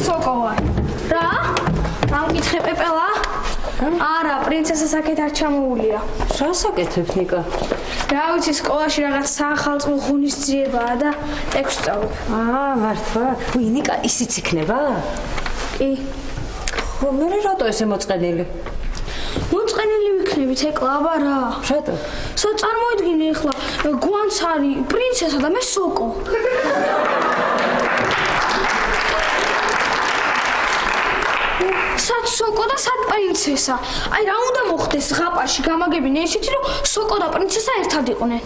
სოკოვა. რა? ამკითხე პეპელა? არა, პრინცესას აქეთ არ ჩამოულია. რა საკეთებ, ნიკა? რა ვიცი, სკოლაში რაღაც საახალწლო ღონისძიებაა და ტექსტს სწავლობ. მართლა? უი, ნიკა, ისიც იქნება? კი. ხო, მე რატო ესე მოწყენილი? მოწყენილი ვიქნებით ეკლა, აბა რა? რატო? წარმოიდგინე ახლა, გვანც არის პრინცესა და მე სოკო. სად სოკო და სად პრინცესა? აი რა უნდა მოხდეს ზღაპარში გამაგებინე ისეთი რომ სოკო და პრინცესა ერთად იყვნენ.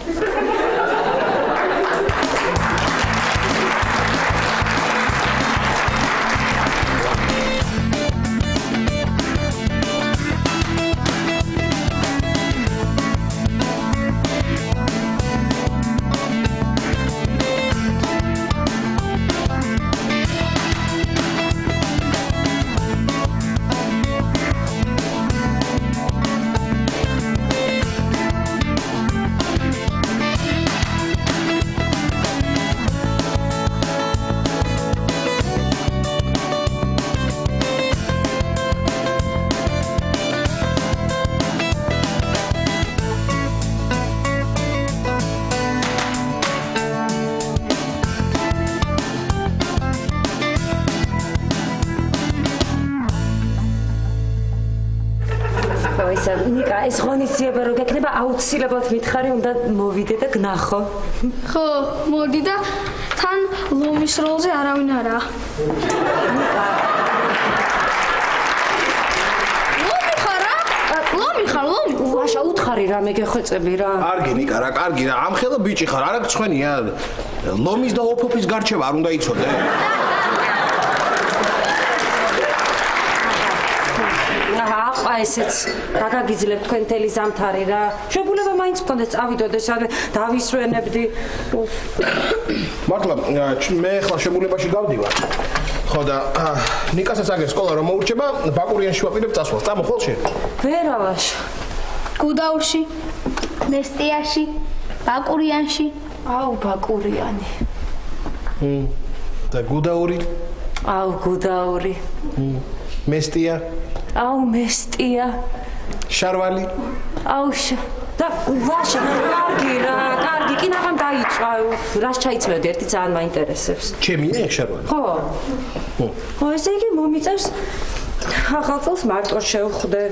ნიკა, ეს ღონისძიება რო გექნება, აუცილებლად მითხარი უნდა მოვიდე და გნახო. ხო, მოდი და თან ლომის როლზე არავინ არაა. ლომი ხარა? ლომი ხარ, ლომი. ვაშა, უთხარი რამე გეხვეწები რა. კარგი ნიკა რა, კარგი რა, ამხელა ბიჭი ხარ, არა გწვენია. ლომის და ოფოფის გარჩევა არ უნდა იცოდე? ესეც რა გაგიძლებთ თქვენ თელი ზამთარი რა. შეგულება მაინც მქონდეთ წავიდოდეს და დავისვენებდი. მართლა მე ახლა შეგულებაში გავდივარ. ხო და ნიკასაც აგერ სკოლა რომ მოურჩება, ბაკურიანში ვაპირებ წასვლას. წამოხვალ შენ. ვერავაშ. გუდაურში, მესტიაში, ბაკურიანში. აუ, ბაკურიანი. და გუდაური? აუ, გუდაური. მესტია? აუ, მესტია. შარვალი? აუ, და ვაშა, კარგი რა, კარგი, კი ნახამ დაიწვა. რას ჩაიცმევდი, ერთი ძალიან მაინტერესებს. ჩემია შარვალი? ხო. ხო, ესე იგი მომიწევს ახალ წელს მარტო შევხვდე.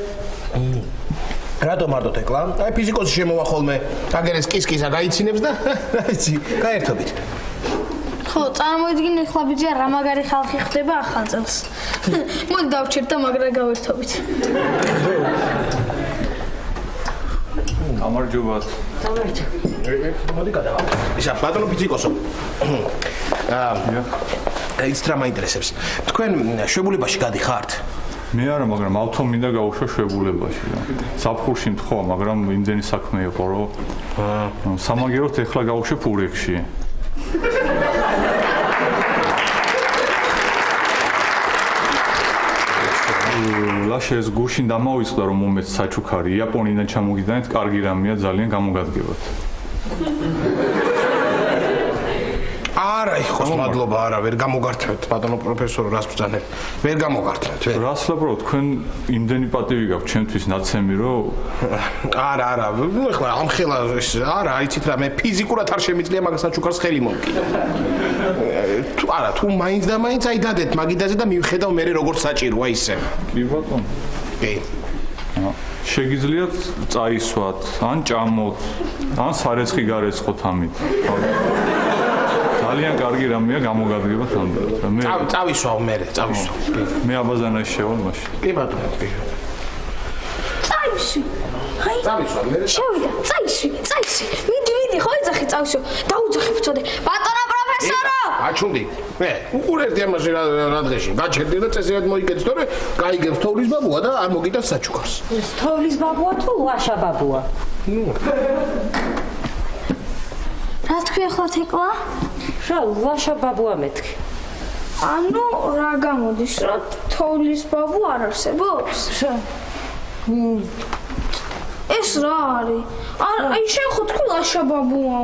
რატო მარტო ეკლა? აი ფიზიკოსი შემოვა ხოლმე. აგერ ეს კისკისა გაიცინებს და რა იცი, გაერთობით. ხო, წარმოიდგინე ახლა ბიჭია რა მაგარი ხალხი ხდება ახალ წელს. მოდი დავჩერდ და მაგრა გავერთობით. გამარჯობათ. მოდი გადავა. ისა ბატონო ფიზიკოსო. ის რა მაინტერესებს. თქვენ შვებულებაში გადიხართ? მე არა, მაგრამ ავთო მინდა გავუშვა შვებულებაში რა. საფხურში მთხოვა, მაგრამ იმდენი საქმე იყო, რომ სამაგეროთ ეხლა გავუშვებ ურეკში. ლაშე ეს გუშინ დამავიწყდა რომ მომეც საჩუქარი იაპონიიდან ჩამოგიდანეთ, კარგი რამეა, ძალიან გამოგადგებათ. არა, იხოს მადლობა, არა, ვერ გამოგართმევთ, ბატონო პროფესორო, რას ბრძანებთ? ვერ გამოგართმევთ. რას ლაპარაკობ, თქვენ იმდენი პატივი გაქვთ ჩემთვის ნაცემი, რომ არა, ნუ ეხლა ამხელა არა, აიცით რა, მე ფიზიკურად არ შემიძლია მაგას საჩუქარს ხელი მომკიდო. არა, თუ მაინც და მაინც აი დადეთ მაგიდაზე და მივხედავ მე როგორც საჭიროა ისე. კი ბატონო. კი. შეგიძლიათ წაისვათ, ან ჭამოთ, ან სარეცხი გარეცხოთ ამით. ძალიან კარგი რამეა გამოგადგებათ ამდენად. მე წავისვავ მე, წავისვავ. მე აბაზანაში შევალ მაშინ. კი ბატონო, კი. წაისვი. აი, წავისვავ მე. შევიდა, წაისვი. მიდი, ხო ეძახი წავისვი. დაუძახი ვწოდე. ბატონო პროფესორო! აჩუნდი. მე, უყურებდი ამაში რა დღეში. გაჩერდი და წესიად მოიგეთ, თორე გაიგებს თოვლის ბაბუა და არ მოგიტანს საჩუქარს. ეს თოვლის ბაბუა თუ ლაშა ბაბუა? რა თქვი ახლა თეკლა? რა, ლაშა ბაბუა მეთქი. ანუ რა გამოდის, რომ თოვლის ბაბუ არ არსებობს? რა? ეს რა არის? აი შენ ხო თქვი ლაშა ბაბუა.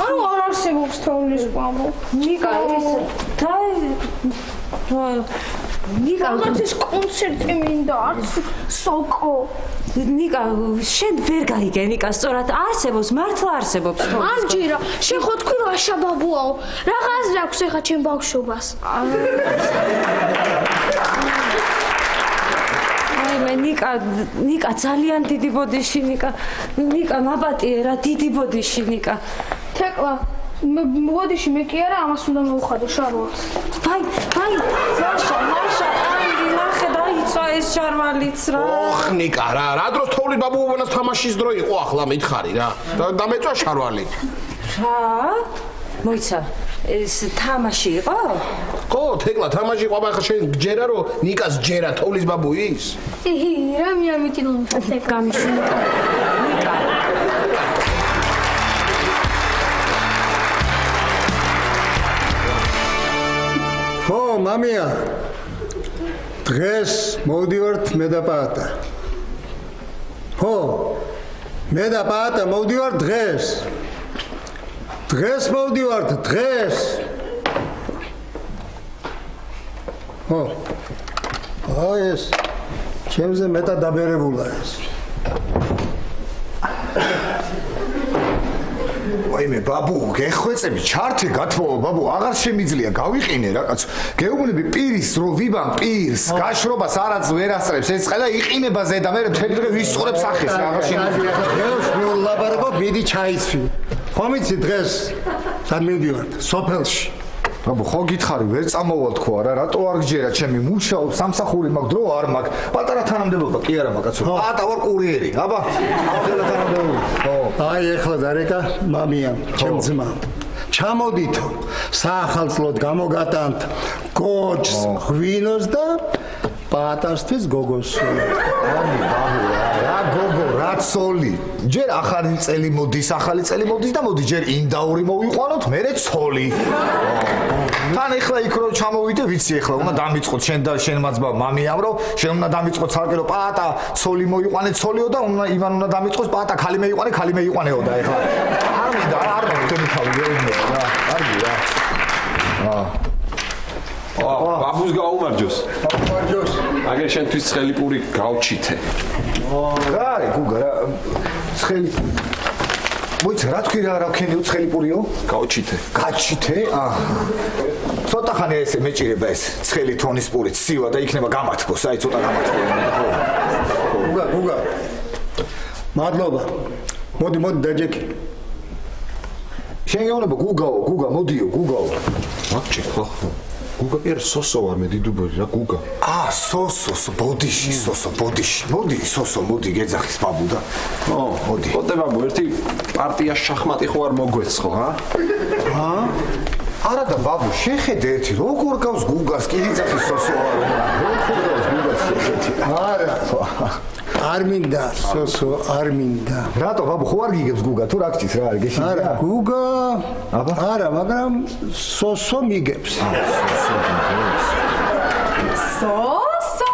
ანუ არ არსებობს თოვლის ბაბუ. ნიკა, ეს ნიკა რაღაცის კონცერტი მინდა, არც სოკო. ნიკა შენ ვერ გაიგე ნიკა სწორად არსებობს მართლა არსებობს ამჯერა შენ ხო თქვი რა შაბაბუაო რა აზრი აქვს ეხა ჩემ ბავშვობას მე ნიკა ძალიან დიდი ბოდიში ნიკა მაპატიე რა დიდი ბოდიში ნიკა თეკლა ბოდიში მე კი არა ამას უნდა მოვხადო შარვალს ვაი მაშა ამი ნახე დაიწვა ეს შარვალიც რა ოხ ნიკა რა დროს თოვლის ბაბუობანას თამაშის დრო იყო ახლა მითხარი რა დამეწვა შარვალი რა მოიცა ეს თამაში იყო? ხო, თეკლა თამაში იყო, ახლა შენ გჯერა რომ ნიკას ჯერა თოვლის ბაბუის? რა მე ამიტი რომ თეკლა გამიშუნა. ნიკა. ხო, მამია. დღეს მოვდივართ მე და პაატა. ხო. მე და პაატა მოვდივართ დღეს. დღეს მოვდივართ დღეს. ხო. აი ეს ჩემზე მეტად დაბერებულა ეს. ვაიმე ბაბუ, გეხვეწები ჩართე გათმოვა ბაბუ, აღარ შემიძლია გავიყინე რაღაც. გეუბნები პირის რო ვიბან პირს, გაშრობას არაც ვერ ასწრებს, ეს ყველა იყინება ზედა, მე მთელი დღე ვისწორებს ახეს, აღარ შემიძლია. დღეს ვლაბარაკო ბიდი ჩაიცვი. ხომ იცი დღეს სად მივდივართ? სოფელში. ბაბუ, ხო გითხარი, ვერ წამოვალ თქო არა, რატო არ გჯერა ჩემი მუშაობ, სამსახური მაქვს, დრო არ მაქვს. პატარა თანამდებობა კი არა მაგაცო. პატა ვარ კურიერი, აბა. ახლა თანამდებობა. ხო. აი ეხლა დარეკა მამია, ჩემ ძმა. ჩამოდითო, საახალწლოდ გამოგატანთ კოჩს, ღვინოს და პატარსთვის გოგოს. ამი ბაბუ, რა გოგო, რა ცოლი. ჯერ ახალი წელი მოდის და მოდი ჯერ ინდაური მოვიყვანოთ, მერე ცოლი. თან ეხლა იქ რო ჩამოვიდე, ვიცი ეხლა უნდა დამიწყოთ შენ და შენ მაძბა მამიამ რომ შენ უნდა დამიწყოთ ცალკე რომ პაატა ცოლი მოიყვანე ცოლიო და ივან უნდა დამიწყოს პაატა ხალი მეიყვანე ხალი მეიყვანეო და ეხლა არ მინდა არ მომწონი თავი რა კარგი რა ბაბუს გაუმარჯოს. მარჯოს. აგერ შენთვის ცხელი პური გავჩითე. რა გუგა რა ცხელი მოიცა რა თქვი რა ქენიო ცხელი პურიო გავჩითე. გაჩითე? ცოტა ხანი ეს მეჭირება ეს ცხელი თონის პურით სივა და იქნება გამათბოს, აი ცოტა გამათბო. გუგა. მადლობა. მოდი დაჯექი. შენ გეუბნება გუგა მოდიო გუგაო. მაგჭი ხო. გუგა პირ სოსო ვარ მე დიდუბორი რა გუგა. სოსო ბოდიში სოსო ბოდიში. მოდი სოსო მოდი გეძახის ბაბუ და. მოდი. ხოდე ბაბუ ერთი პარტია შახმატი ხო არ მოგვეცხო, ჰა? არა და ბაბუ შეხედე ერთი როგორ გავს გუგას კი ძახის სოსო არ როგორ გავს გუგას შეხედე. არა. არ მინდა სოსო არ მინდა. რატო ბაბუ ხო არ გიგებს გუგა თუ რა გჭირს რა არის გეშინია? არა გუგა. არა მაგრამ სოსო მიგებს. სოსო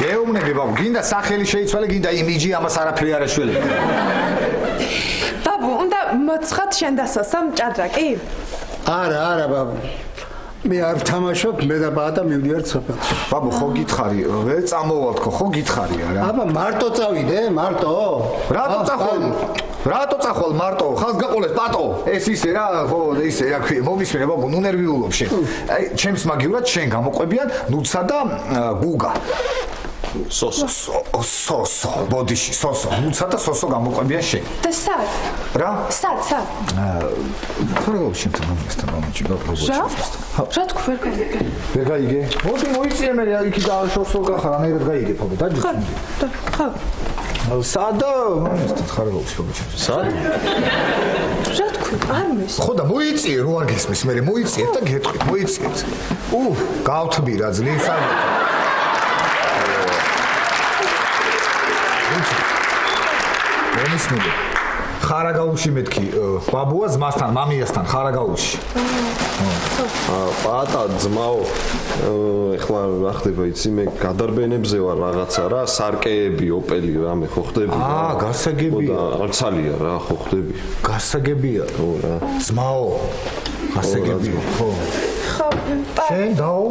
გეუბნები ბაბუ გინდა სახელი შეიცვალე გინდა იმიჯი ამას არაფერი არ ეშველე. ბაბუ უნდა მოცხათ შენ და სოსომ ჭადრაკი? არა ბაბუ. მე არ ვთამაშობ მე და პაატა მივდივართ სოფელში. ბაბუ ხო გითხარი ვერ წამოვალ თქო ხო გითხარი არა? აბა მარტო წავიდე მარტო. რატო წახვალ მარტო? ხალს გაყოლეს პატო. ეს ისე რა ხო ისე რა ქვია მომისმენე ბაბუ ნუ ნერვიულობ შენ. აი ჩემს მაგივრად შენ გამოყვებიან ნუცა და გუგა. სოსო ბოდიში სოსო ნუცა და სოსო გამოყვებიან შენ. და სად? რა? სად? ხარო შენთან მომესთან მომიჯი ბაბუ. რა თქვი ვერ გაიგე? ვერ გაიგე? მოდი მოიწიე მე იქი და შორსო გახარ ანერად გაიგე ფობე დაჯი. ხო. სადა მომესთან ხარო შობიჩი. სად? რა თქვი? არ მის. ხო და მოიწიე რო არ გესმის მე მოიწიეთ და გეტყვით მოიწიეთ. გავთბი რა ძლივს არ მისმენე ხარაგაულში მეთქი ბაბუა ძმასთან მამიასთან ხარაგაულში პაატა ძმაო ეხლა რა ხდება იცი მე გადარბენებზე ვარ რაღაცა რა სარკეები ოპელი რამე ხო ხდები გასაგებია და არცალია რა ხო ხდები გასაგებია ხო რა ძმაო გასაგები ხო ხო შენ დაო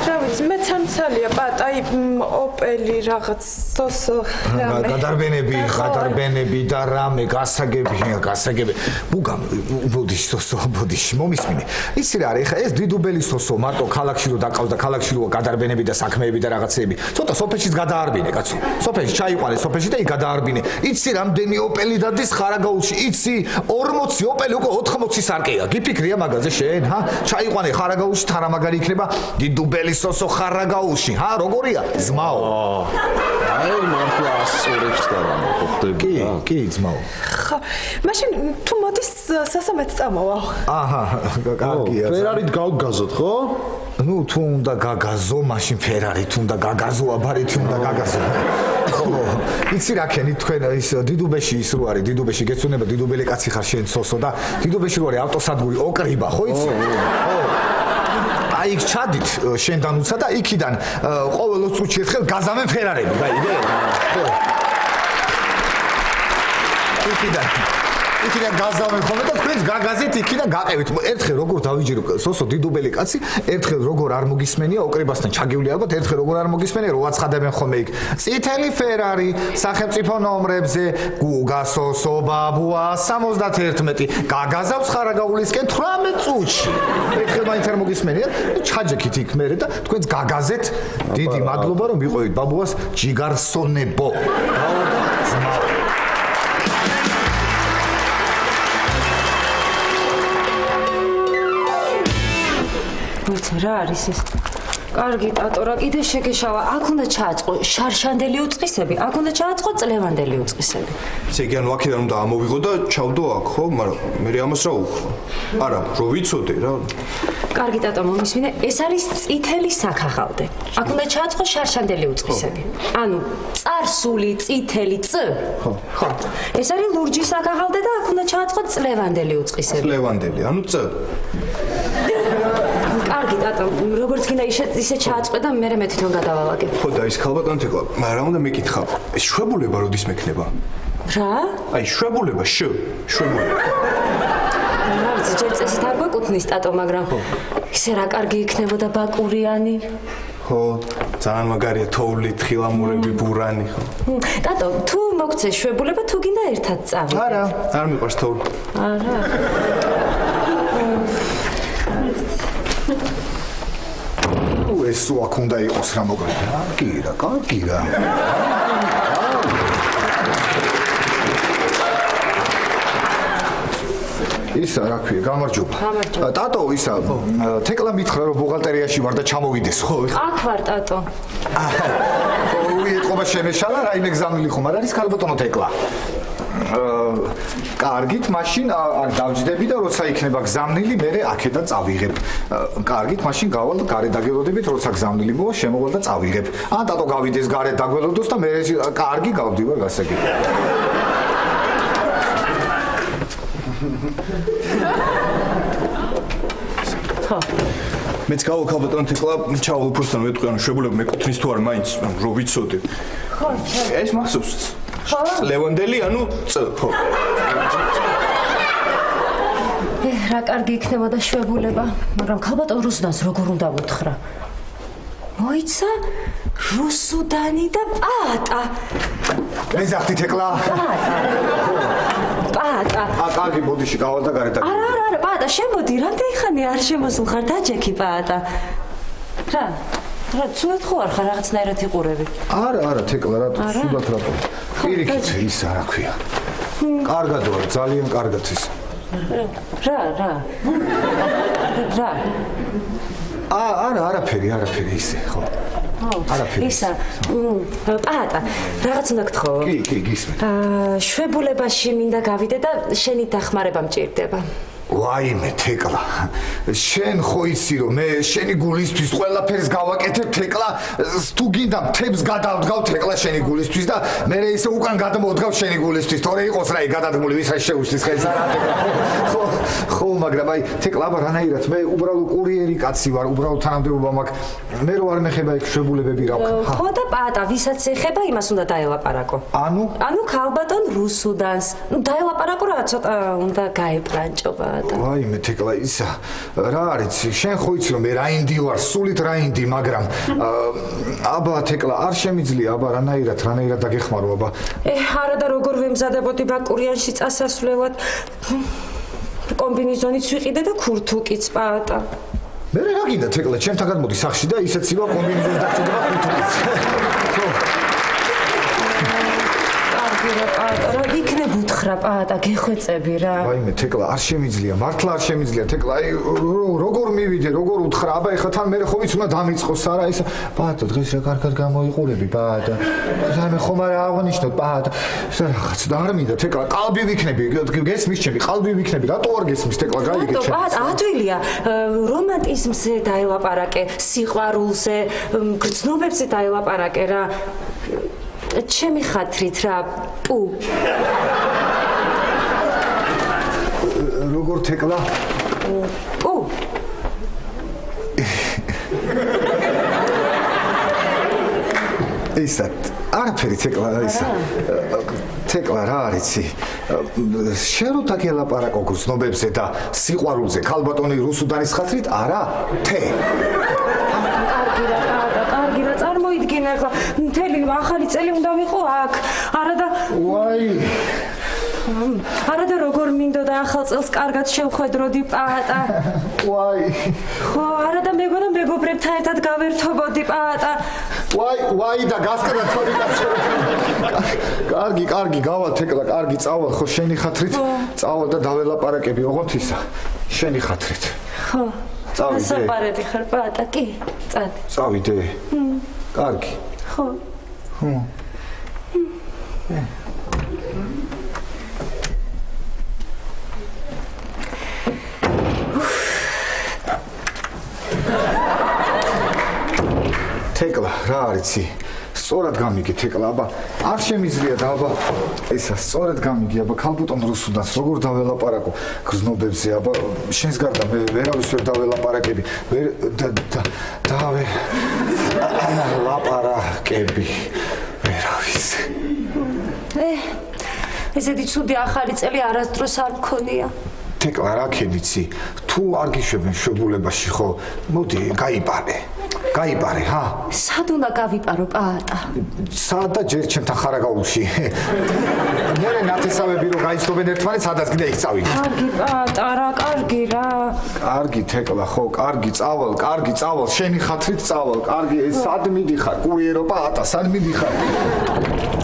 რა ვიცი მე ცამცალია პატა აი ოპელი რაღაც სოსო რამე გადარბენები და რამე გასაგები ბუგა ბოდიში სოსო ბოდიში მომისმინე ისი რა არის ხა ეს დიდუბელი სოსო მარტო ქალაქში რო დაკავს და ქალაქში რო გადარბენები და საქმეები და რაღაცეები ცოტა სოფელშიც გადაარბინე კაცო სოფელში ჩაიყვანე სოფელში და იქ გადაარბინე იცი რამდენი ოპელი დადის ხარაგაულში იცი 40 ოპელი უკვე 80 სარკეა გიფიქრია მაგაზე შენ ჰა ჩაიყვანე ხარაგაულში თანამაგარი იქნება დიდუბელი სოსო ხარაგაულში ჰა როგორია ძმაო აი მართლა ასწორებს და რა მოხდება კი ძმაო ხო მაშინ თუ მოდის სასამეთ წამოვა აჰა კარგია ფერარით გავგაზოთ ხო ნუ თუ უნდა გაგაზო მაშინ ფერარით უნდა გაგაზო აბარით უნდა გაგაზო ხო იცი რა ქენი თქვენ ის დიდუბეში ის რო არის დიდუბეში გეცონება დიდუბელი კაცი ხარ შენ სოსო და დიდუბეში რო არის ავტოსადგური ოკრიბა ხო იცი ხო აი იქ ჩადით შენთან უცა და იქიდან ყოველ 20 წუთში ერთხელ გაზამენ ფერარები გაიგე ხო იქიდან გაზამენ ხოლმე და თქვენს გაგაზეთ იქიდან გაყევით ერთხელ როგორ დავიჯერო სოსო დიდუბელი კაცი ერთხელ როგორ არ მოგისმენია ოკრიბასთან ჩაგივლი ალბათ ერთხელ როგორ არ მოგისმენია რო აცხადებენ ხოლმე იქ წითელი ფერარი სახელმწიფო ნომრებზე გუგა სოსო ბაბუა 71 გაგაზავს ხარაგაულისკენ 18 წუთში ერთხელ მაინც არ მოგისმენია ჩაჯექით იქ მერე და თქვენს გაგაზეთ დიდი მადლობა რომ მიყევით ბაბუას ჯიგარსონებო რა არის ეს? კარგი ტატო, რა კიდე შეგეშავა. აქ უნდა ჩააწყო შარშანდელი უწყისები, აქ უნდა ჩააწყო წლევანდელი უწყისები. ესე იგი ანუ აქედან უნდა ამოვიღო და ჩავდო აქ, ხო? მაგრამ მე ამას რა ვუხო? არა, რო ვიცოდე რა. კარგი ტატო, მომისმინე, ეს არის წითელი საქაღალდე. აქ უნდა ჩააწყო შარშანდელი უწყისები. ანუ წარსული წითელი წ. ხო. ეს არის ლურჯი საქაღალდე და აქ უნდა ჩააწყო წლევანდელი უწყისები. წლევანდელი, ანუ წ. კარგი ტატო, როგორც გინდა ისე ჩააწყვე და მე თვითონ გადავალაგებ. ხო და ის ქალბატონი თქო, მაგრამ უნდა მეკითხა, ეს შვებულება როდის მექნება? რა? აი შვებულება, შვებულება. რა ვიცი, ჯერ წესით არ გვეკუთვნის ტატო, მაგრამ ისე რა კარგი იქნებოდა ბაკურიანი. ხო, ძალიან მაგარია თოვლით, ხილამურები, ბურანი, ხო. ტატო, თუ მოგცე შვებულება, თუ გინდა ერთად წავიდე. არა, არ მიყვარს თოვლი. არა. ეს აქ უნდა იყოს რა მოგრა. კარგი რა. ისა რა ქვია, გამარჯობა. ტატო, ისა თეკლა მითხრა რომ ბუღალტერიაში ვარ და ჩამოვიდეს, ხო? აქ ვარ ტატო. ეთყობა შემეშალა, რაიმე გზავნილი ხომ არ არის ქალბატონო თეკლა? კარგით, მაშინ არ დავჯდები და როცა იქნება გზავნილი, მე აქედან წავიღებ. კარგით, მაშინ გავალ გარეთ დაგველოდებით, როცა გზავნილი მოვა, შემოვალ და წავიღებ. ან ტატო გავიდეს გარეთ დაგველოდოს და მე კარგი გავდივარ გასაგები. ხო. მეც გავალ ქალბატონო თეკლა, ჩავალ უფროსთან ვეტყვი, ანუ შვებულება მეკუთვნის თუ არ მაინც, რო ვიცოდე. ხო, ეს მახსოვს. ლევანდელი, ანუ წ, ხო. რა კარგი იქნებოდა შვებულება, მაგრამ ქალბატონ რუსუდანს როგორ უნდა ვუთხრა? მოიცა რუსუდანი და პატა. მე ზახტი თეკლა. პატა. კარგი, ბოდიში გავალ და გარეთ დაგველოდო. არა, პატა, შემოდი, რამდენი ხანი არ შემოსულ ხარ, დაჯექი პატა. რა? რა, ცუდად ხო არ ხარ რაღაცნაირად იყურები? არა, თეკლა, რატო ცუდად რატო? პირიქით ის რა ქვია. კარგად ვარ, ძალიან კარგად ის. რა? არაფერი ისე, ხო. არაფერი. ისა, პატა, რაღაც უნდა გთხოვო. კი, გისმენთ. შვებულებაში მინდა გავიდე და შენი დახმარება მჭირდება. ვაიმე თეკლა შენ ხო იცი რომ მე შენი გულისთვის ყველაფერს გავაკეთებ თეკლა თუ გინდა მთებს გადავდგავ თეკლა შენი გულისთვის და მე ისე უკან გადმოვდგავ შენი გულისთვის თორე იყოს რა გადადგმული ვისაც შეუშლის ხეს ხო მაგრამ აი თეკლა აბა რანაირად მე უბრალოდ კურიერი კაცი ვარ უბრალოდ თანამდებობა მაქვს მე რო არ მეხება იქ შვებულებები რა ვქნა ხო და პატა ვისაც ეხება იმას უნდა დაელაპარაკო ანუ ქალბატონ რუსუდანს ნუ დაელაპარაკო რა ცოტა უნდა გაეპრანჭობა პაატა. ვაიმე თეკლა ისა რა არის შენ ხო იცი რომ მე რაინდი ვარ სულით რაინდი მაგრამ აბა თეკლა არ შემიძლია აბა რანაირად დაგეხმარო აბა არა და როგორ ვემზადებოდი ბაკურიანში წასასვლელად კომბინეზონიც ვიყიდე და ქურთუკიც პაატა. მე რა გინდა თეკლა ჩემთან გადმოდი სახში და ისეც ივა კომბინეზონი დაგჭირდება ქურთუკიც რა იქნებ უთხრა პაატა გეხვეწები რა ვაიმე თეკლა არ შემიძლია მართლა არ შემიძლია თეკლა აი როგორ მივიდე როგორ უთხრა აბა ეხლა თან მე ხო ვიცი უნდა დამიწყოს არა ეს პაატა დღეს რა კარგად გამოიყურები პაატა ზარმე ხომ არ აღნიშნოთ პაატა რაღაც და არ მინდა თეკლა ყალბი ვიქნები გესმის ჩემი ყალბი ვიქნები რატო არ გესმის თეკლა გაიგე ჩემ პაატა ადვილია რომანტიზმზე დაელაპარაკე სიყვარულზე გრძნობებზე დაელაპარაკე რა ჩემი ხათრით რა პუ როგორ თეკლა პუ ისა არაფერი თეკლა ისა თეკლა რა არიცი შენ რო დაგელაპარაკო გრძნობებზე და სიყვარულზე ქალბატონი რუსუდანის ხათრით არა თე წარმოიდგინე ახლა მთელი ახალი წელი უნდა ვიყო აქ არა და როგორ მინდოდა ახალ წელს კარგად შევხვედროდი პაატა ვაი ხო არა და მეგონა მეგობრებთან ერთად გავერთობოდი პაატა ვაი და გასკრა თორი კაცო კარგი გავალ თეკლა კარგი წავალ ხო შენი ხათრით წავალ და დაველაპარაკები ოღონდ ისა შენი ხათრით ხო ასაპარები ხარ პაატა კი წავიდე კარგი ხო თეკლა რა არიცი სწორად გამიგე თეკლა აბა არ შემიძლია და აბა ისა სწორად გამიგე აბა ქალბატონ რუსუდანს როგორ დაველაპარაკო გრძნობებზე აბა შენს გარდა მე ვერავის ვერ დაველაპარაკები ლაპარაკები ვერავის ესეთი ცუდი ახალი წელი არასდროს არ მქონია თეკლა რა ქებიცი თუ არ გიშვებენ შვებულებაში ხო მოდი გაიპარე ჰა სად უნდა გავიპარო პაატა სად და ჯერ ჩემთან ხარაგაულში მე ნათესავები რო გაიცნობენ ერთმანეთს სადაც კიდე იქ წავიდე კარგი პაატა რა კარგი რა კარგი თეკლა ხო კარგი წავალ შენი ხათრით წავალ კარგი სად მიდიხარ კურიერო პაატა სად მიდიხარ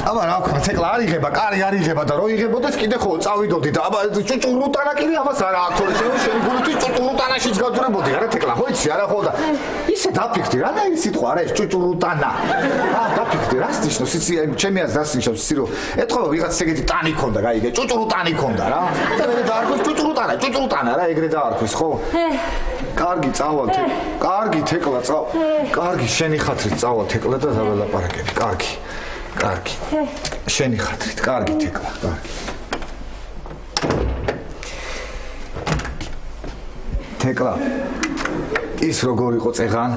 აბა რა ვქნა თეკლა არ იღება კარი არ იღება და რო იღებოდეს კიდე ხო წავიდოდი და აბა ჭუჭურუტანა კიდე ამას არა აქვს თორე შენ გულით ჭუჭურუტანაშიც გავძრებოდი არა თეკლა ხო იცი არა ხო და ისე დაფიქრდი რა და ის სიტყვა არა ეს ჭუჭურუტანა დაფიქრდი რას ნიშნავს იცი ჩემი აზრით რას ნიშნავს იცი რომ ეთქვა ვიღაც ეგეთი ტანი ქონდა გაიგე ჭუჭურუტანი ქონდა რა და მე დაარქვეს ჭუჭურუტანა რა ეგრე დაარქვის ხო კარგი წავალ კარგი თეკლა წავალ კარგი შენი ხათრით წავალ თეკლა და დაველაპარაკები კარგი შენი ხათრით კარგი თეკლა კარგი თეკლა ის როგორ იყო წეღან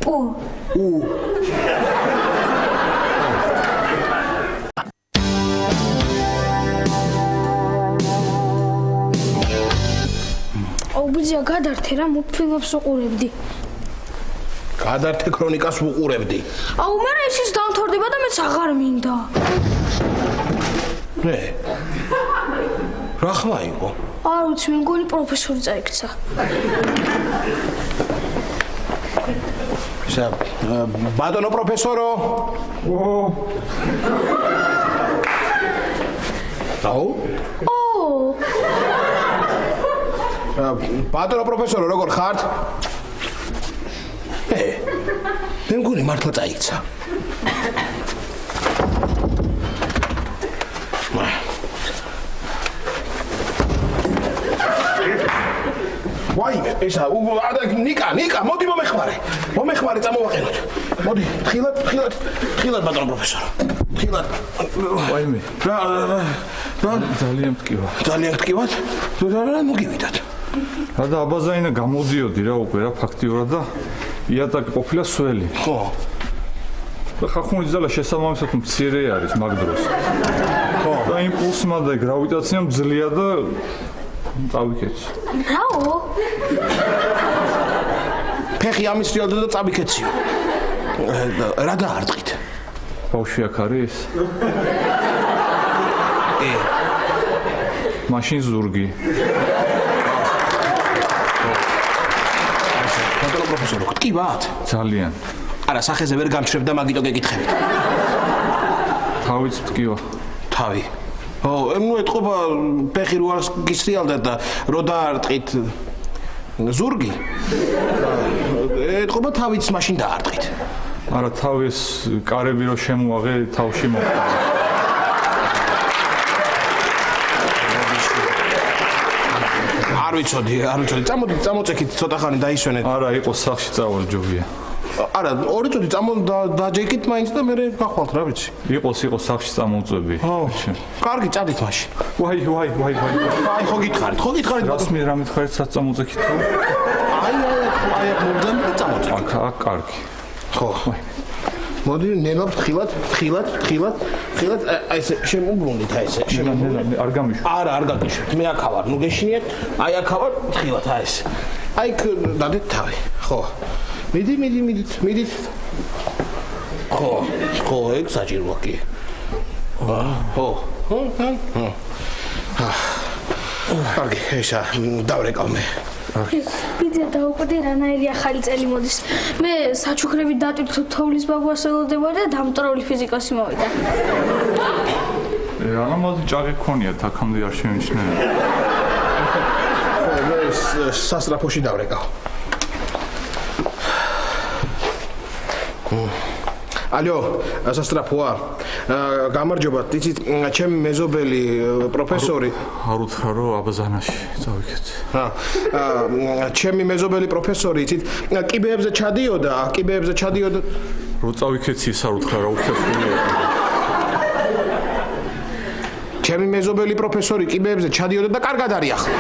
პუ აუბიძია გადართე რა მოფილმებს უყურებდი გადართე ქრონიკას უყურებდი აუ მე ისიც დამთავრდება და მეც აღარ მინდა რა ხმა იყო არ ვიცი მე მგონი პროფესორი წაიქცა ბატონო პროფესორო ბატონო პროფესორო როგორ ხართ მე მგონი მართლა წაიქცა ვაი ესა ნიკა მოდი მომეხმარე წამოვაყენოთ მოდი ხილად ბატონო პროფესორო ხილად ვაიმე რა ძალიან მტკივად რა მოგივიდათ რა და აბაზაინა გამოდიოდი რა უკვე რა ფაქტიურად და იატაკი ყოფილა სველი ხო და ხახუნის ძალა შესაბამისად მცირე არის მაგ დროს ხო და იმპულსმა და გრავიტაციამ ძლია და წავიკეთე. რაო? ფეხი ამისრიალდა და წავიქეციო. რა დაარტყით? ბავშვი აქ არის? მაშინ ზურგი. ბატონო პროფესორო, გტკივათ? ძალიან. არა, სახეზე ვერ გამჩნევ და მაგიტო გეკითხებით. თავიც მტკივა. თავი. ნუ ეთყობა ფეხი რო არ გისრიალდა და რო დაარტყით ზურგი. ეთყობა თავიც მაშინ დაარტყით. არა, თავის კარები რო შემოაღე, თავში მოხდა. არ ვიცოდი. წამოწექით ცოტა ხანი დაისვენეთ. არა, იყო სახში წავალ ჯობია. არა, ორი წუთი დაჯექით მაინც და მე გახვალთ, რა ვიცი. იყოს სახში წამოვწვევი. კარგი, წადით მაშინ. ვაი. აი, ხო გითხარით. რას მე რა მითხარით საწამოწექით? აი, მოვძან და წამოწექით. აქ კარგი. ხო. მოდი, ნებავთ ხილად. აი ესე შემოუბრუნდით, აი ესე. არ გამიშვ. არა, არ გაგიშვით. მე აქ ავარ, ნუ გეშინიეთ. აი აქ ავარ, ხილად, აი ესე. აი დადეთ თავი. ხო. მიდით. ხო, ეგ საჭიროა კი. ხო. კარგი, ესა დავრეკავ მე. ბიძა დაუკვირდი რანაირი ახალი წელი მოდის. მე საჩუქრებით დატვირთო თოვლის ბაბუას ველოდებოდა და დამტრეული ფიზიკოსი მოვიდა. რა მოდი ჭაღი ქონიათ, აქამდე არ შემიჩნევა. მე სასტრაფოში დავრეკავ. ალო, სასტრაფოა. გამარჯობა, იცით, ჩემი მეზობელი პროფესორი. არ უთხრა რომ აბაზანაში წავიქეთ. ჩემი მეზობელი პროფესორი, იცით, კიბეებზე ჩადიოდა. რო წავიქეცი ის არ უთხრა რა უხეშულია. ჩემი მეზობელი პროფესორი კიბეებზე ჩადიოდა და კარგად არის ახლა.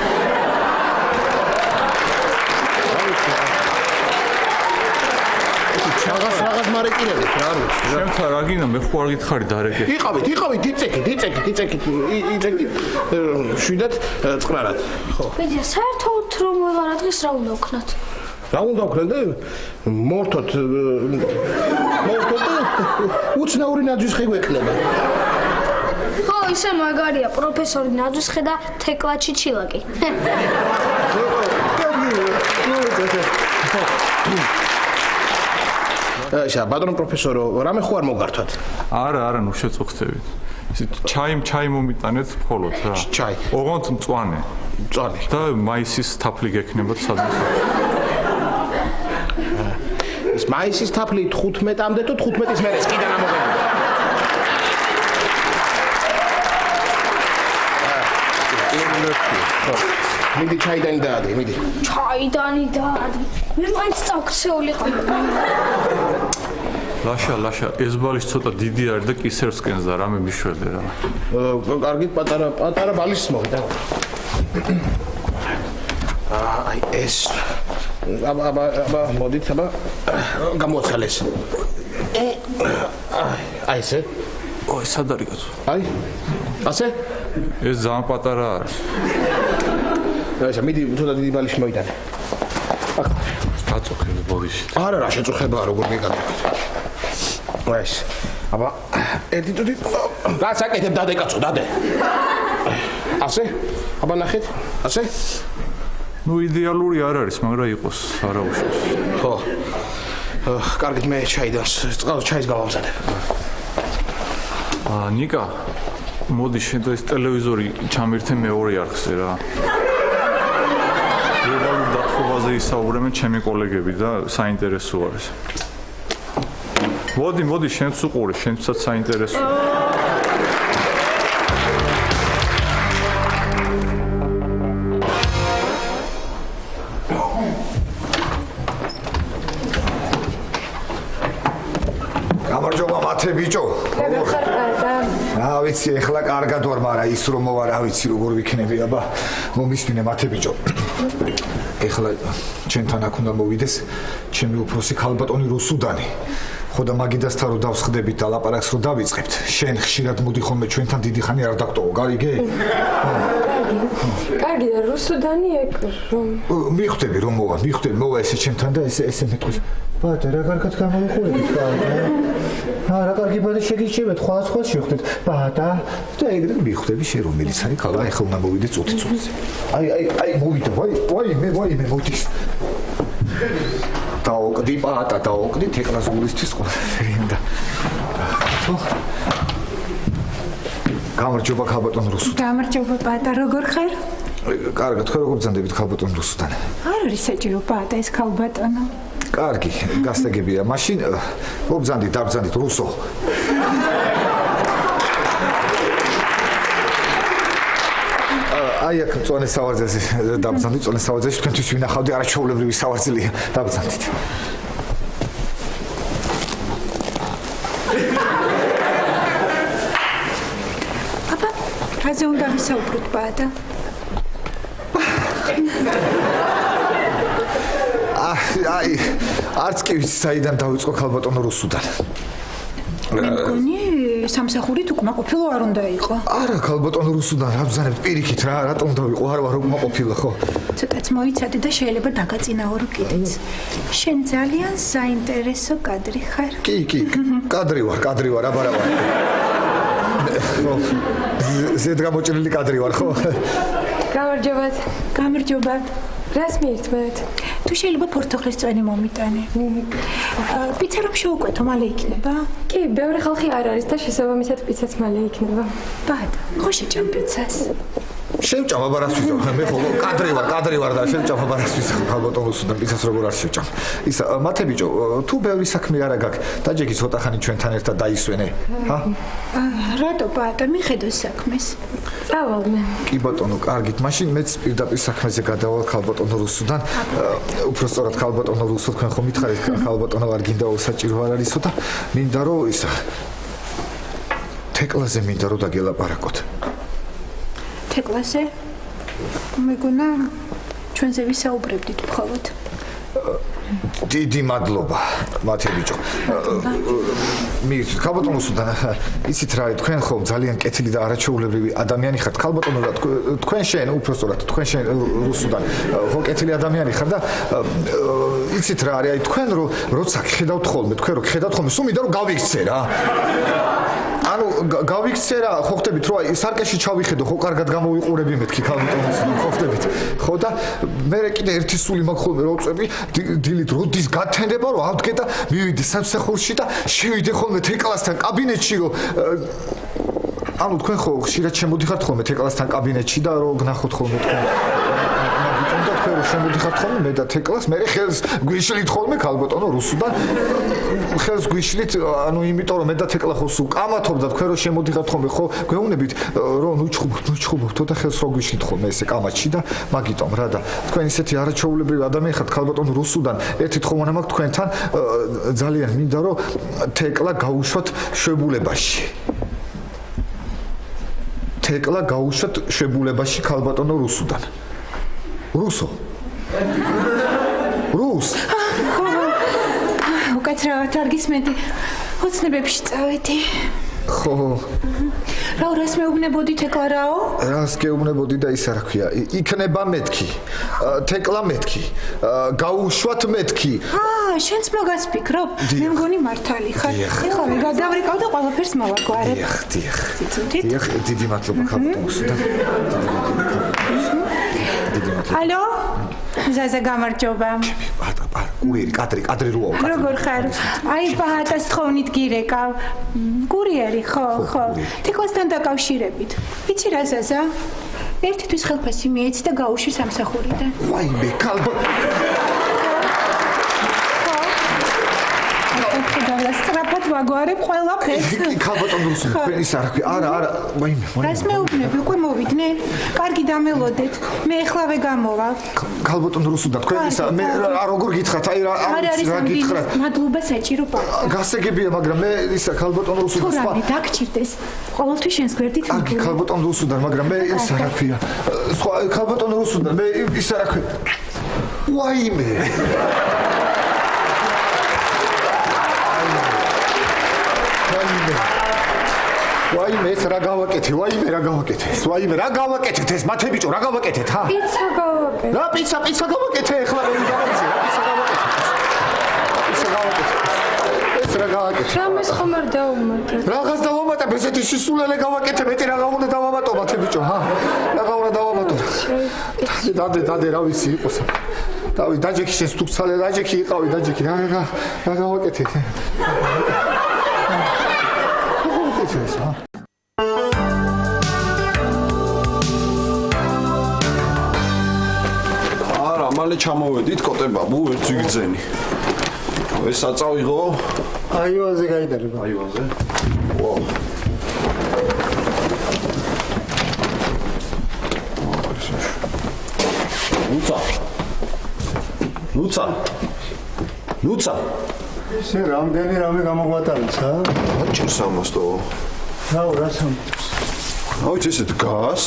რაღაც მარეკინებით რა არის? შემთა რა გინდა მე ხო არ გითხარი დარეკე. იყავით, იცეკით. შვიდად წყნარად. ხო. ბიძა, საერთოდ რომ ვეღარ ადგეს რა უნდა ვქნათ? რა უნდა ვქნათ? მორთოთ უცნაური ნაძვისხე გვექნება. ხო, ისე მაგარია, პროფესორი ნაძვისხე და თეკლა ჩიჩილაკი. ბატონო პროფესორო, რამე ხო არ მოგართვათ? არა, ნუ შეწუხდებით. ჩაი მომიტანეთ მხოლოდ რა. ჩაი. ოღონდ მწვანე. და მაისის თაფლი გექნებათ სადმე. ეს მაისის თაფლი 15-მდე თუ 15-ის მერე სკიდან ამოღებდა. მიდი ჩაიდანი დაადრე, მიდი. ჩაიდანი დაადრე. მე მაინც წავქცეულიყო. ლაშა, ეს ბალის ცოტა დიდი არის და კისერს კენს და რამე მიშვედე რა. კარგით, პატარა ბალის მოვიდა. აი ეს. აბა, მოდით, გამოცხელეს. აი ესე. ой, სად არის კაცო? აი. ასე? ეს ძალიან პატარა არის. ესა მიდი ცოტა დიდი ბალიში მოიტანე. აწუხებ ბოდიში. არა, რა შეწუხება როგორ მეკადებით. ეს. აბა, ერთი თუთი გასაკეთებ დადე კაცო, დადე. ასე? აბა ნახეთ, ასე? ნუ იდეალური არ არის, მაგრამ იყოს, არა უშავს. ხო. კარგით მე ჩაის გავამზადებ. ნიკა, მოდი შენ და ეს ტელევიზორი ჩამირთე მეორე არხზე რა. გლობალურ დათხოვაზე ისაუბრებენ ჩემი კოლეგები და საინტერესო არის. მოდი, შენც უყურე, შენცაც საინტერესოა. გამარჯობა მათე ბიჭო. რა ვიცი, ეხლა კარგად ვარ, მაგრამ ის რომ მოვა რა ვიცი როგორ ვიქნები, აბა მომისმინე მათე ბიჭო. ეხლა ჩემთან აქ უნდა მოვიდეს ჩემი უფროსი ქალბატონი რუსუდანი. ხო და მაგიდასთან რომ დავსხდებით და ლაპარაკს რომ დავიწყებთ, შენ ხშირად მოდი ხოლმე ჩვენთან დიდი ხანი არ დაგტოვო, გარიგე? კარგი და რუსუდანი ეგ რომ მიხვდები რომ მოვა ესე ჩემთან და ესე მეტყვის. ბატე, რა კარგად გამოიყურებით, ბატე. რა კარგი ბატე შეგიჩემეთ, სხვა შევხვდეთ. ბატა, და ეგრე მიხვდები შენ რომელიც არის ქალა, ეხლა უნდა მოვიდე წუთი-წუთზე. აი, მოვიდა, ვაიმე, მოდის. დაოკვდი, ბატა, დაოკვდი, თეკლას გულისთვის ყველაფერი და. გამარჯობა ქალბატონ რუსუდან. გამარჯობა ბატა, როგორ ხარ? კარგად, თქვენ როგორ ბრძანდებით ქალბატონ რუსუდან? არ არის საჭირო ბატა ეს ქალბატონო. კარგი, გასაგებია. მაშინ დაბრძანდით რუსო. აი აქ წონეს სავარძელზე დაბრძანდით, წონეს სავარძელში თქვენთვის ვინახავდი არაჩვეულებრივი სავარძელია. დაბრძანდით. აბა, რაზე უნდა ვისაუბროთ ბატა? აი, არც კი ვიცი საიდან დავიწყო ქალბატონო რუსუდან. მე მგონი სამსახურით უკმაყოფილო არ უნდა იყო. არა, ქალბატონო რუსუდან, რა ბრძანებთ პირიქით რა, რატომ დავიყო არ ვარ უკმაყოფილო ხო? ცოტაც მოიცადე და შეიძლება დაგაწინაურო კიდეც. შენ ძალიან საინტერესო კადრი ხარ. კი, კადრი ვარ, აბარა ვარ. ზედ გამოჭრილი კადრი ვარ, ხო? გამარჯობა. რას მიირთმევთ? თუ შეიძლება პორტოხლის წვენი მომიტანე. პიცა რომ შევუკვეთო, მალე იქნება? კი, ბევრი ხალხი არ არის და შესაბამისად პიცაც მალე იქნება. ბატა, ხო შეჭამ პიცას. შევჭამ აბარას ვიზო, მე ხო კადრი ვარ და შევჭამ აბარას ვიზო, ქალბატონო რუსუდან პიცას როგორ არ შევჭამ. ისა მათე ბიჭო, თუ ბევრი საქმე არა გაქვს, დაჯექი ცოტა ხანი ჩვენთან ერთად დაისვენე, ჰა? რატო ბატა, მიხედო საქმეს. წავალ მე. კი ბატონო, კარგით, მაშინ მეც პირდაპირ საქმეზე გადავალ ქალბატონო რუსუდან. უბრალოდ ქალბატონო რუსო, თქვენ ხომ მითხარით, ქალბატონო არ გინდა საჭირო არ არისო და მინდა რომ ისა თეკლაზე მინდა რომ დაგელაპარაკოთ. თეკლაზე? მეგონა ჩვენზე ვისაუბრებდით მხოლოდ. დიდი მადლობა, მათე ბიჭო. ქალბატონო რუსუდან, იცით რა არის, თქვენ ხომ ძალიან კეთილი და არაჩვეულებრივი ადამიანი ხართ. ქალბატონო რა, თქვენ შენ უბრალოდ რუსუდან, ხო კეთილი ადამიანი ხარ და იცით რა არის, აი თქვენ როცა ხედავთ ხოლმე, სულ მინდა რომ გავიქცე რა. ანუ გავიქცე რა, ხო ხდებით რომ აი სარკეში ჩავიხედო, ხო კარგად გამოვიყურები მეთქი ქალბატონო, ხო ხდებით. ხო და მე კიდე ერთი სული მაქვს ხოლმე რომ წვები დილით როდის გათენდება რომ ავდგე და მივიდე სამსახურში და შევიდე ხოლმე თეკლასთან კაბინეტში რომ ანუ თქვენ ხო ხშირად შემოდიხართ ხოლმე თეკლასთან კაბინეტში და რომ გნახოთ ხოლმე თქვენ თქვენ შემოდიხართ ხოლმე მე და თეკლას მე ხელს გვიშლით ხოლმე ქალბატონო რუსუდან ხელს გვიშლით ანუ იმიტომ რომ მე და თეკლა ხო სულ კამათობ და თქვენ რომ შემოდიხართ ხოლმე ხო გვეუბნებით რომ ნუჩხუბობთ და ხელს რო გვიშლით ხოლმე ესე კამათში და მაგიტომ რა და თქვენ ისეთი არაჩვეულებრივი ადამიანი ხართ ქალბატონო რუსუდან ერთი თხოვნა მაქვს თქვენთან ძალიან მინდა რომ თეკლა გაუშვათ შვებულებაში თეკლა გაუშვათ შვებულებაში ქალბატონო რუსუდან რუსო რუს უკაცრავად არ გისმენდი ოცნებებში წავედი ხო რა რას მეუბნებოდი თეკლარაო რას გეუბნებოდი და ის რა ქვია იქნება მეთქი თეკლა მეთქი გაუშვათ მეთქი შენც მაგას ფიქრობ მე მგონი მართალი ხარ ეხლა მე გადავრეკავ და ყველაფერს მოვაგვარებ დიახ დიდი მადლობა ქალბატონოს ალო ზაზა გამარჯობა გურიერი კადრი როაო როგორ ხარ აი ბაატას თხოვნით გირეკავ გურიერი ხო თეკლასთან დაკავშირებით იცი რა ზაზა ერთთვის ხელფასი მიეცი და გაუშვი სამსახურიდან ვაიმე სწრაფად ვაგვარებ ყველაფერს ქალბატონო რუსო თქვენ ის არ ქვია არა ვაიმე რას მეუბნები უკვე მოვიდნენ კარგი დამელოდეთ მე ეხლავე გამოვა ქალბატონო რუსო და თქვენ ის მე როგორ გითხრათ აი რა გითხრათ მადლობა საჭირო გასაგებია მაგრამ მე ისა ქალბატონო რუსო და სხვა დაგჭირდეს ყოველთვის შენს გვერდით კარგი ქალბატონო რუსო და მაგრამ მე ის არ ქვია სხვა ქალბატონო რუსო და მე ის არ ქვია ვაიმე ვაიმე ეს რა გავაკეთე, ვაიმე რა გავაკეთე. ვაიმე რა გავაკეთეთ ეს მათე ბიჭო, რა გავაკეთეთ, ჰა? პიცა გავაკეთე. რა პიცა გავაკეთე, ეხლა მე გავაკეთე, პიცა გავაკეთე. პიცა გავაკეთე. ეს რა გავაკეთე? რამეს ხომ არ დაუმატე? რაღაც დავამატებ, ესეთი სისულელე გავაკეთე, მეტი რა უნდა დავამატო მათე ბიჭო, ჰა? რა უნდა დავამატო? დადე რა ვიცი იყოს. დავი დაჯექი შენ სტუქცალე დაჯექი იყავი დაჯექი რა გავაკეთე. არა, მალე ჩამოვედით კოტებაბუ, ერთ ზიგძენი. ეს აწავიღო? აიوازე გაიდარება. აიوازე. ვაუ. ლუცა. შენ რამდენი რამე გამოგვატარეს, ჰა? აჭირს ამასტო. რა სამწს. აუჩ ესე დგას,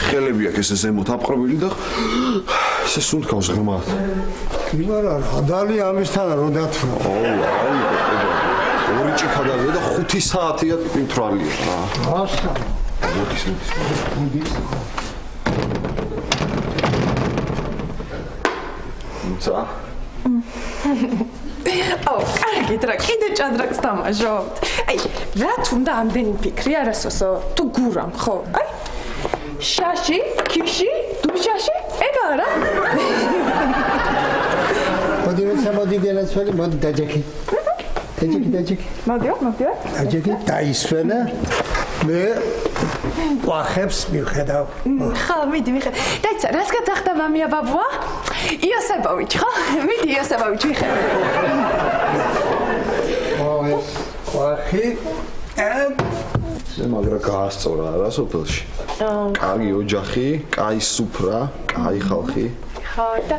ხელები აქვს ესე ზემოთ აპყრობილი და ესე სუნთქავს ღრმად. იმარა, ადალი ამისთან რო დათვრა. ორი ჭიქადარია და 5 საათია მითვრალია რა. აშა. მოდის. ლუცა. კარგით რა, კიდე ჭადრაკს დამაჟობთ. აი, რა თუნდა ამდენი ფიქრი არასოსო, თუ გურამ, ხო? აი, შაში, ქიში, დუშაში, ეგა არა? მოდი დენაცველი, მოდი დაჯექი. დაჯექი. მოდიო. დაჯექი, დაისვენა. მე ვახებს მიხედავ. ხა, მიდი. დაიცა, რას გათახდა მამია ბაბუა? იოსებოვიჩ, ხო? მიდი იოსებოვიჩ ვიხე. ვახი. მაგრამ გაასწორა რა სოფელში. კარგი ოჯახი, კაი სუფრა, კაი ხალხი. ხო, და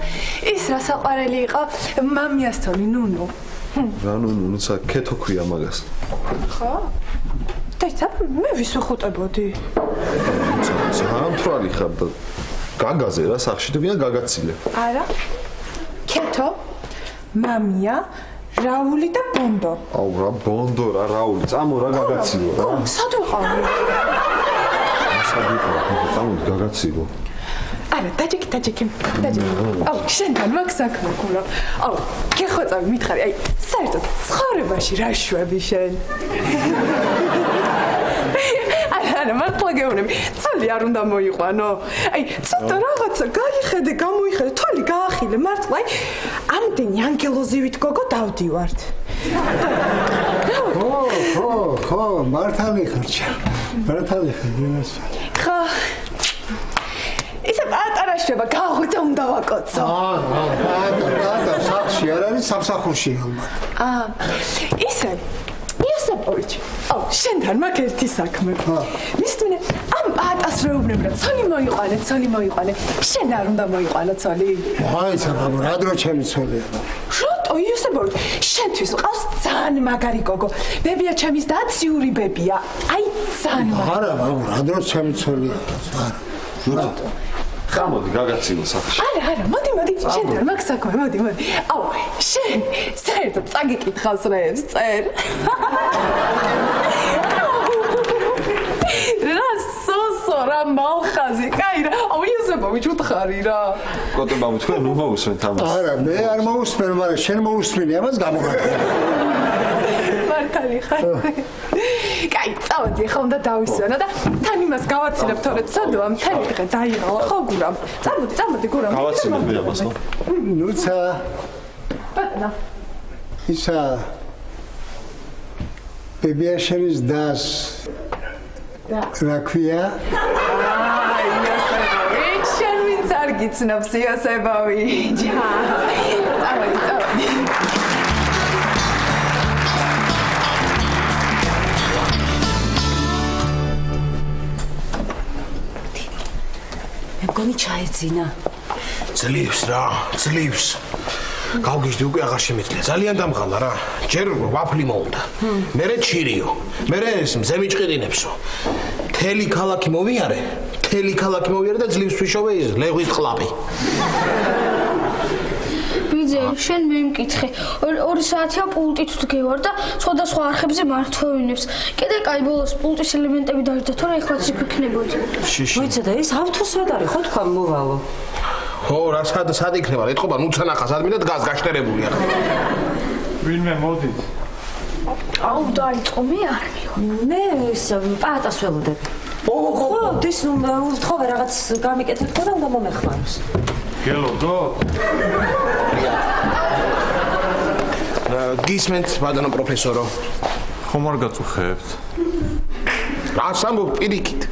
ის რა საყვარელი იყო მამიასთონი ნუნუ. რა ნუცა ქეთო ქვია მაგას. ხო? დაიცა, მე ვის ვეხუტებოდი? ზამთრალი ხარ და გაგაზე რა სახში და ვინ გაგაცილე. არა. ქეთო, მამია, რაული და ბონდო. აუ რა ბონდო რა რაული, წამო რა გაგაცილო რა. სად ვიყავი? წამო გაგაცილო. არა, დაჯექი. აუ, შენთან მაქვს საქმე გულა. აუ, გეხოცავი მითხარი, აი, საერთოდ ცხოვრებაში რა შვები შენ? არა, მართლა გეუბნები, ცალი არ უნდა მოიყვანო. აი, ცოტა რაღაცა გაიხედე, გამოიხედე, თვალი გაახილე, მართლა, აი, ამდენი ანგელოზივით გოგო დავდივართ. ხო, მართალი ხარჩა. ხო. ისე პატარა შვება, გაღვიძა უნდა ვაკოცო. პატარა, სახში არ არის, სამსახურში ალბათ. ისე იოსებოვიჩ, აუ, შენთან მაქვს ერთი საქმე. მისთვინე, ამ პატას რეუბნებ რა, ცოლი მოიყვანე. შენ არ უნდა მოიყვანო ცოლი. აიცა, ბაბუ, რა დრო ჩემი ცოლია. რატო იოსებოვიჩ, შენთვის ყავს ძალიან მაგარი გოგო. ბებია ჩემის და ციური ბებია. აი, ძალიან მაგარი. არა, ბაბუ, რა დრო ჩემი ცოლია. რატო? გამოდი გაგაცილო სახში. არა, მოდი, შენთან მაქვს საქმე, მოდი. აუ, შენ საერთოდ წაგიკითხავს რეებს, წერ. რა სოსო, რა მალხაზი, კაი რა. აუ, იოსებოვიჩ უთხარი რა. კოტებაბუ თქვენ ნუ მოусვენთ ამას. არა, მე არ მოусმენ, მაგრამ შენ მოусმინე ამას გამოგაყენე. მართალი ხარ. კაი, წავედი, ხომ და დავისვენო და თან იმას გავაცილებ, თორე ცოდვა მთელი დღე დაიღალა, ხო გურამ. წამოდი გურამ. გავაცილებ მე ამას, ხო? ნუცა. ბატონო. ისა ბებია შენის დას რა ქვია? იოსებოვიჩ, შენ ვინც არ გიცნობს იოსებოვიჩ. წავედი. მეგონი ჩაეძინა. ძლივს. გავგიჟდი უკვე აღარ შემიძლია. ძალიან დამღალა რა. ჯერ ვაფლი მოუნდა. მერე ჩირიო. მერე ეს მზემიჭყიდინებსო. მთელი ქალაქი მოვიარე და ძლივს ვიშოვე ის ლეღვის ყლაპი. ხალხიძე, შენ მე მკითხე. 2 საათია პულტით ვდგევარ და სხვადასხვა არხებზე მართავინებს. კიდე კაი ბოლოს პულტის ელემენტები დაждდა, თორე ეხლაც იქ ვიქნებოდი. მოიცა და ეს ავთოსად არის, ხო თქვა მოვალო. ხო, რა სად იქნება? ეთყობა ნუცა ნახა სადმე და დგას გაშტერებული ახლა. ვინმე მოდით? აუ დაიწყო მე არ მივარ. მე ეს პაატას ველოდები. ხო, დის თხოვე რაღაც გამიკეთებ ხო და უნდა მომეხმაროს. გელოდო? გისმენთ, ბატონო პროფესორო. ხომ არ გაწუხებთ? რას ამბობ პირიქით?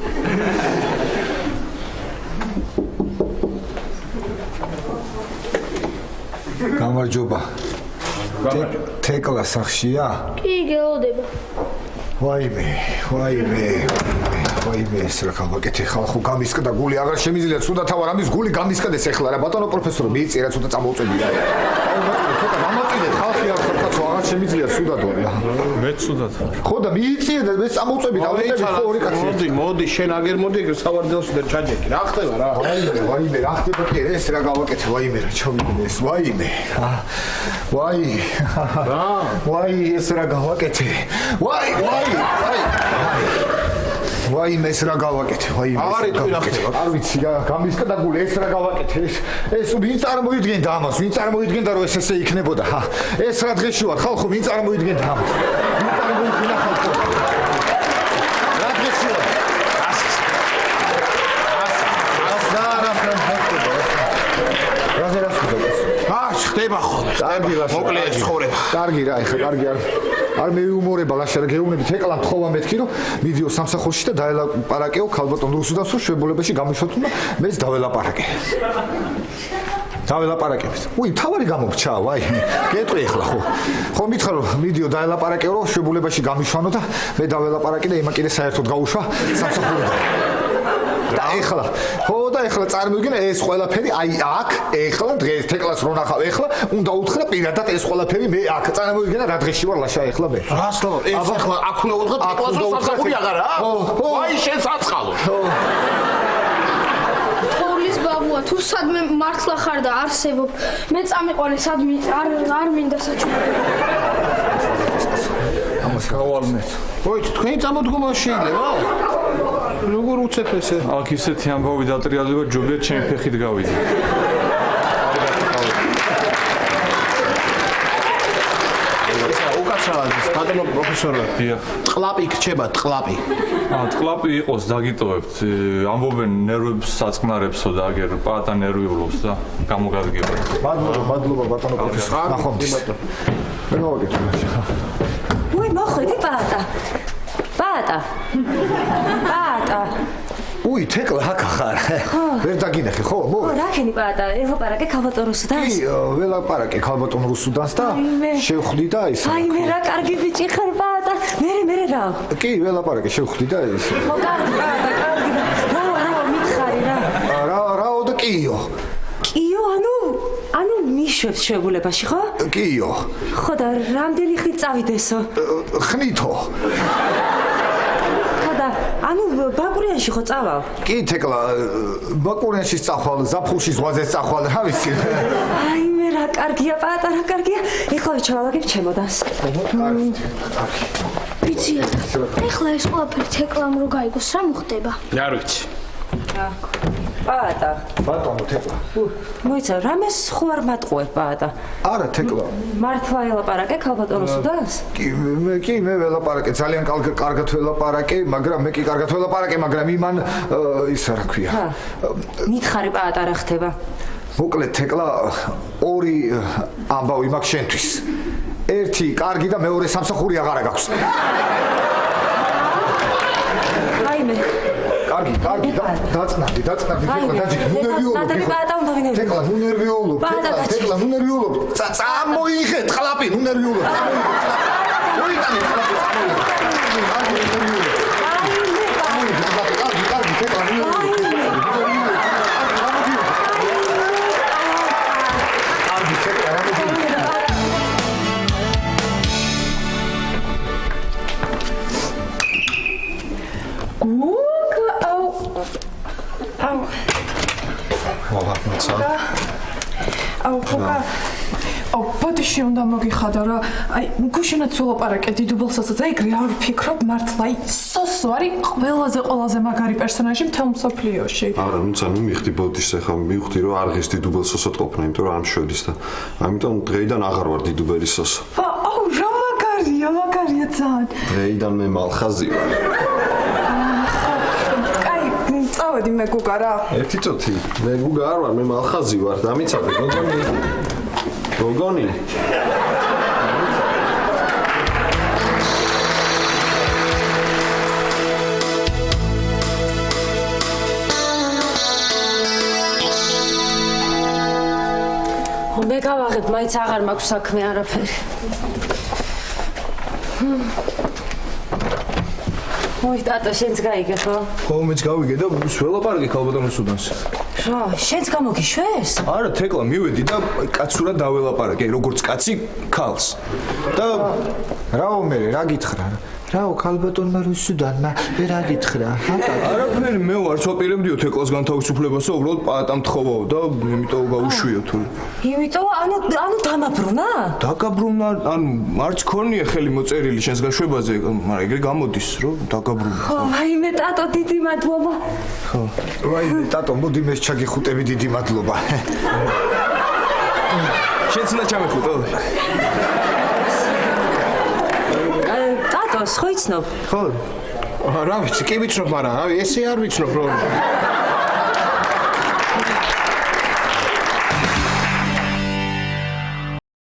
გამარჯობა. თეკლა სახშია? კი, გელოდება. ვაიმე, ეს რა გავაკეთე ხალხო გამისკდა გული აღარ შემიძლია ცუდა თავარ ამის გული გამისკდეს ეხლა რა ბატონო პროფესორო მიიწიერა ცუდა წამოუწებია. ცოტა გამაწილეთ ხალხი არ ხარკაცო აღარ შემიძლია ცუდად ვარ. მე ცუდად ვარ. ხო და მიიწიერდა მე წამოუწები დავეტები ხო ორი კაცი. მოდი შენ აგერ მოდი ეგ სავარძელში და ჩაჯეკი რა ხდება რა? ვაიმე რა ხდება კი ეს რა გავაკეთე ვაიმე რა ჩავიგდე ეს ვაიმე. ვაი ეს რა გავაკეთე. ვაიმე ეს რა გავაკეთე ვაიმე აღარ იტყვი რა ხდება? არ ვიცი რა გამისკდა გული ეს რა გავაკეთე ეს ვინ წარმოიდგენდა ამას ვინ წარმოიდგენდა რომ ეს ესე იქნებოდა ხა ეს რა დღეში ვარ ხალხო ვინ წარმოიდგენდა ამას ვინ წარმოიდგენდა ხალხო რა დღეში ვარ ხდება ხოლმე. მოკლე ცხოვრება. კარგი რა, ეხლა კარგი არ მეიუმორება ლაშა რა გეუბნები თეკლა მთხოვა მეთქი რომ მიდიო სამსახურში და დაელაპარაკეო ქალბატონ რუსუდანსო შვებულებაში გამიშვათ და მეც დაველაპარაკე. დაველაპარაკებს. უი, თავარი გამოგჩა, ვაი. გეტყვი ეხლა ხო. ხო მითხრა რომ მიდიო დაელაპარაკეო რომ შვებულებაში გამიშვანო და მე დაველაპარაკე და იმაკიდე საერთოდ გაუშვა სამსახურიდან. და ეხლა ხო და ეხლა წარმოვიდგინე ეს ყველაფერი აი აქ ეხლა დღეს თეკლას რო ნახავ ეხლა უნდა უთხრა პირადად ეს ყველაფერი მე აქ წარმოვიდგინე რა დღეში ვარ ლაშა ეხლა მე რას რა ეს ეხლა აქ უნდა უთხრა თეკლას რო სამსახური აღარა აი შენ საწყალო თოვლის ბაბუა თუ სადმე მართლა ხარ და არსებობ მე წამიყვანე სადმე არ მინდა საჩუქრები ამას გავალმეთ ოი თქვენი წამოდგომა შეიძლება როგორ უცებ ესე? აქ ისეთი ამბავი დატრიალდება, ჯობია ჩემი ფეხით გავიდე. უკაცრავად, ბატონო პროფესორო. ტყლაპი გრჩება, ტყლაპი. ტყლაპი იყოს, დაგიტოვებთ. ამბობენ ნერვებს საწყნარებსო და აგერ პაატა ნერვიულობს და გამოგადგება. მადლობა ბატონო პროფესორო. ნახომდის. მე მოვაკეთე. უი, მოხვედი პაატა. პაატა. უი, თეკლა აქ ხარ. ვერ დაგინახე, ხო? ხო, რა ქენი პაატა, ელაპარაკე ქალბატონ რუსუდანს? კი, ველაპარაკე ქალბატონ რუსუდანს და შევხვდი და ის. აი, მე რა კარგი ბიჭი ხარ პაატა. მე რა? კი, ველაპარაკე შევხვდი და ის. ხო, კარგი პაატა, კარგი. რა, მითხარი რა. რაო და კიო. კიო, ანუ მიშვებს შეგულებაში, ხო? კიო. ხო და რამდენი ხნით წავიდესო? ხნითო. ანუ ბაკურიანში ხო წავალ? კი, თეკლა, ბაკურიანში წახვალ, ზაფხულში ზღვაზე წახვალ, რა ვიცი. აი, მე რა კარგია, პაატა, რა კარგია. ეხლა ჩავალაგებ ჩემოდანს. ვიცია. ეხლა ეს ყველაფერი თეკლამ რო გაიგოს, რა მოხდება? არ ვიცი. პაატა. ბატონო თეკლა. მოიცა, რამეს ხო არ მატყუებ, პაატა? არა, თეკლა. მართლა ელაპარაკე ქალბატონ რუსუდანს? კი, მე ველაპარაკე, ძალიან კარგად ველაპარაკე, მაგრამ მე კი კარგად ველაპარაკე, მაგრამ იმან ისა რა ქვია. მითხარი პაატა რა ხდება? მოკლედ თეკლა ორი ამბავი მაქვს შენთვის. ერთი კარგი და მეორე სამსახური აღარა გაქვს. აი მე კარგი, დაწნადი, თეკლა დაჯიქი, ნუ ნერვიულობ. თეკლა, ნუ ნერვიულობ. თეკლა, ნუ ნერვიულობ. წამოიღე ტყლაპი, ნუ ნერვიულობ. მოიტანე ტყლაპი, წამოიღე. კარგი, თეკლა, ნუ ნერვიულობ. მოვაყნცა. აუ, ხოა. ბოდიში უნდა მოგიხადო რა. აი, გუშინაც ველაპარაკე დიდუბლსაც, აი, რა ვფიქრობ მართლა, აი, სოსო არის ყველაზე მაგარი პერსონაჟი მთელ მსოფლიოში. არა, ნუ მიხდი ბოდიშს ახლა მივხვდი რომ არღის დიდუბელ სოსოდ ყოფნა, იმიტომ რომ არ მშვედის და ამიტომ დღეიდან აღარ ვარ დიდუბელი სოსო. აუ, რა მაგარია ძალიან. დღეიდან მე მალხაზი ვარ. წავედი მე გუგა რა. ერთი წუთი. მე გუგა არ ვარ, მე მალხაზი ვარ. დამიცადე, გოგონი. მე გავაღებ, მაინც აღარ მაქვს საქმე არაფერი. მოი ტატო, შენც გაიგე ხო? ხო, მეც გავიგე და ველაპარაკე ქალბატონო სუდანს. რა, შენც გამოგიშვეს? არა, თეკლა მივედი და კაცურად დაველაპარაკე, როგორც კაცი ქალს. და რაო მე რა გითხრა? რაო ქალბატონმა რუსუდანმა რა გითხრა? არაფერი, მე ვარ ვაპირებდიო თეკლას განთავისუფლებას და უბრალოდ პატამ თხოვაო და იმიტომ გავუშვიო თუ. იმიტომ ანუ დამაბრუნა? დაგაბრუნა, ანუ არც ქონია ხელი მოწერილი შენს გაშვებაზე, მაგრამ ეგრე გამოდის, რომ დაგაბრუნა. ხო, ვაიმე ტატო, დიდი მადლობა. ხო. ვაიმე ტატო, მოდი მე ჩაგიხუტები, დიდი მადლობა. შენც უნდა ჩამეხუტო. ტატო, ხო იცნობ? ხო. რა ვიცი, კი ვიცნობ, მაგრამ ესე არ ვიცნობ რომ